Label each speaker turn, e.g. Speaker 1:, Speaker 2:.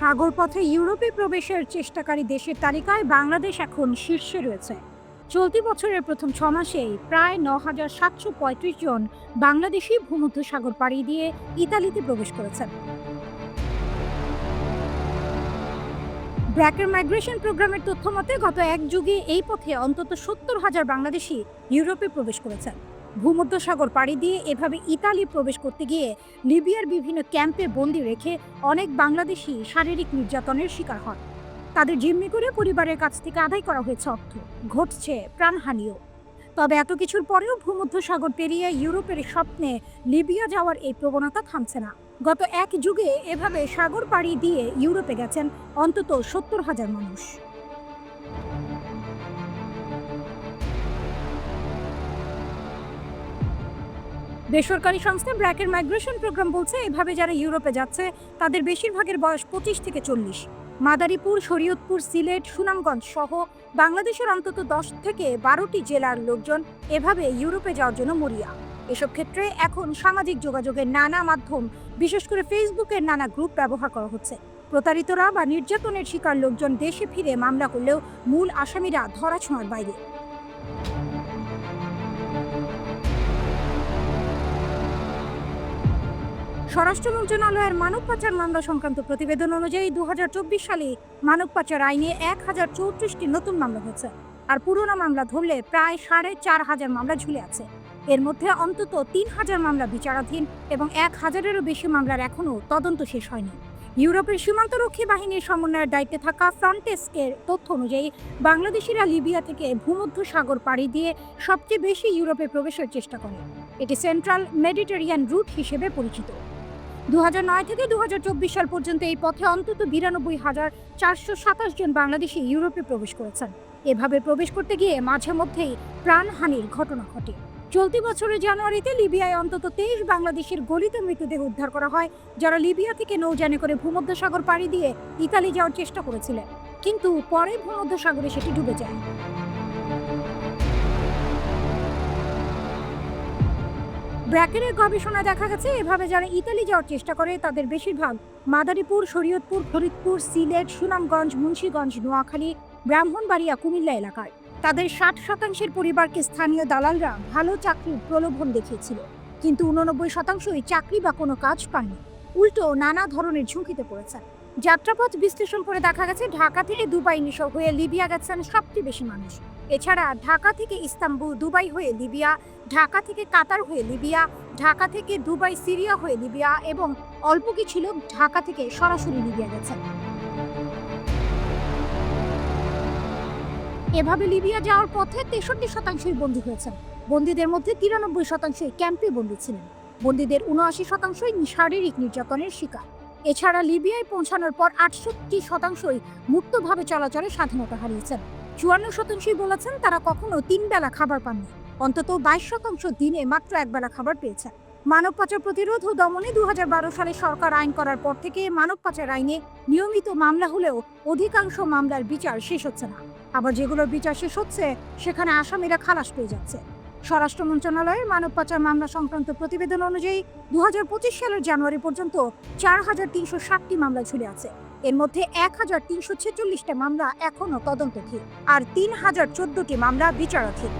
Speaker 1: সাগরপথে ইউরোপে প্রবেশের চেষ্টাকারী দেশের তালিকায় বাংলাদেশ এখন শীর্ষে রয়েছে। চলতি বছরের প্রথম 6 মাসেই প্রায় ৯,৭৩৫ জন বাংলাদেশি ভূমধ্যসাগর পাড়ি দিয়ে ইতালিতে প্রবেশ করেছেন। ব্র্যাকের মাইগ্রেশন প্রোগ্রামের তথ্য মতে গত এক যুগে এই পথে অন্তত ৭০,০০০ বাংলাদেশি ইউরোপে প্রবেশ করেছেন। ভূমধ্যসাগর পাড়ি দিয়ে এভাবে ইতালি প্রবেশ করতে গিয়ে লিবিয়ার বিভিন্ন ক্যাম্পে বন্দি রেখে অনেক বাংলাদেশি শারীরিক নির্যাতনের শিকার হন। তাদের জিম্মি করে পরিবারের কাছ থেকে আদায় করা হয়েছে অর্থ, ঘটছে প্রাণহানিও। তবে এত কিছুর পরেও ভূমধ্যসাগর পেরিয়ে ইউরোপের স্বপ্নে লিবিয়া যাওয়ার এই প্রবণতা থামছে না। গত এক যুগে এভাবে সাগর পাড়ি দিয়ে ইউরোপে গেছেন অন্তত ৭০,০০০ মানুষ। বেসরকারি সংস্থা ব্র্যাকের মাইগ্রেশন প্রোগ্রাম বলছে এভাবে যারা ইউরোপে যাচ্ছে তাদের বেশিরভাগের বয়স ২৫ থেকে ৪০। মাদারীপুর, শরীয়তপুর, সিলেট, সুনামগঞ্জ সহ বাংলাদেশের অন্তত ১০ থেকে ১২টি জেলার লোকজন এভাবে ইউরোপে যাওয়ার জন্য মরিয়া। এসব ক্ষেত্রে এখন সামাজিক যোগাযোগের নানা মাধ্যম, বিশেষ করে ফেসবুকের নানা গ্রুপ ব্যবহার করা হচ্ছে। প্রতারিতরা বা নির্যাতনের শিকার লোকজন দেশে ফিরে মামলা করলেও মূল আসামিরা ধরাছোঁয়ার বাইরে। স্বরাষ্ট্র মন্ত্রণালয়ের মানব পাচার মামলা সংক্রান্ত প্রতিবেদন অনুযায়ী ২০২৪ সালে মানব পাচার আইনে ১,০৩৪টি নতুন মামলা হয়েছে, আর পুরোনো মামলা ধরলে প্রায় ৪,৫০০ মামলা ঝুলে আছে। এর মধ্যে অন্তত ৩,০০০ মামলা বিচারাধীন এবং ১,০০০-এরও বেশি মামলার এখনও তদন্ত শেষ হয়নি। ইউরোপের সীমান্তরক্ষী বাহিনীর সমন্বয়ের দায়িত্বে থাকা ফ্রন্টেক্সের তথ্য অনুযায়ী বাংলাদেশিরা লিবিয়া থেকে ভূমধ্যসাগর পাড়ি দিয়ে সবচেয়ে বেশি ইউরোপে প্রবেশের চেষ্টা করে। এটি সেন্ট্রাল মেডিটেরিয়ান রুট হিসেবে পরিচিত। ২০০৯ থেকে ২০২৪ সাল পর্যন্ত এই পথে অন্তত ৯২,৪২৭ জন বাংলাদেশি ইউরোপে প্রবেশ করেছেন। এভাবে প্রবেশ করতে গিয়ে মাঝে মধ্যেই প্রাণহানির ঘটনা ঘটে। চলতি বছরের জানুয়ারিতে লিবিয়ায় অন্তত ২৩ বাংলাদেশের গলিত মৃতদেহ উদ্ধার করা হয়, যারা লিবিয়া থেকে নৌযানে করে ভূমধ্যসাগর পাড়ি দিয়ে ইতালি যাওয়ার চেষ্টা করেছিলেন, কিন্তু পরে ভূমধ্যসাগরে সেটি ডুবে যায়। ব্র্যাকের গবেষণায় দেখা গেছে এভাবে যারা ইতালি যাওয়ার চেষ্টা করে তাদের বেশিরভাগ মাদারীপুর, শরীয়তপুর, ফরিদপুর, সিলেট, সুনামগঞ্জ, মুন্সিগঞ্জ, নোয়াখালী, ব্রাহ্মণবাড়িয়া, কুমিল্লা এলাকার। তাদের ৬০% পরিবারকে স্থানীয় দালালরা ভালো চাকরির প্রলোভন দেখিয়েছিল, কিন্তু ৮৯%ই চাকরি বা কোনো কাজ পায়নি, উল্টো নানা ধরনের ঝুঁকিতে পড়েছে। যাত্রাপথ বিশ্লেষণ করে দেখা গেছে ঢাকা থেকে দুবাই হয়ে লিবিয়া গেছেন সবচেয়ে বেশি মানুষ। এছাড়া ঢাকা থেকে ইস্তাম্বুল, দুবাই হয়ে লিবিয়া, ঢাকা থেকে কাতার হয়ে লিবিয়া, ঢাকা থেকে দুবাই, সিরিয়া হয়ে লিবিয়া এবং অল্প কিছু লোক ঢাকা থেকে সরাসরি লিবিয়া গেছেন। এভাবে লিবিয়া যাওয়ার পথে ৬৩%ই বন্দী হয়েছেন। বন্দীদের মধ্যে ৯৩%ই ক্যাম্পে বন্দী ছিলেন। বন্দীদের ৭৯%ই শারীরিক নির্যাতনের শিকার। এছাড়া লিবিয়ায় পৌঁছানোর পর ৬৮%ই মুক্তভাবে চলাচলের স্বাধীনতা হারিয়েছেন। ৫৪%ই বলেছেন তারা কখনো ৩ বেলা খাবার পাননি। অন্তত ২২% দিনে মাত্র ১ বেলা খাবার পেয়েছেন। মানব পাচার প্রতিরোধ ও দমনে ২০১২ সালে সরকার আইন করার পর থেকে মানব পাচার আইনে নিয়মিত মামলা হলেও অধিকাংশ মামলার বিচার শেষ হচ্ছে না। আবার যেগুলোর বিচার শেষ হচ্ছে সেখানে আসামিরা খালাস পেয়ে যাচ্ছে। স্বরাষ্ট্র মন্ত্রণালয়ের মানব পাচার মামলা সংক্রান্ত প্রতিবেদন অনুযায়ী ২০২৫ সালের জানুয়ারি পর্যন্ত ৪,৩৬০টি মামলা ঝুলে আছে। এর মধ্যে ১,৩৪৬টা মামলা এখনও তদন্তাধীন আর ৩,০১৪টি মামলা বিচারাধীন।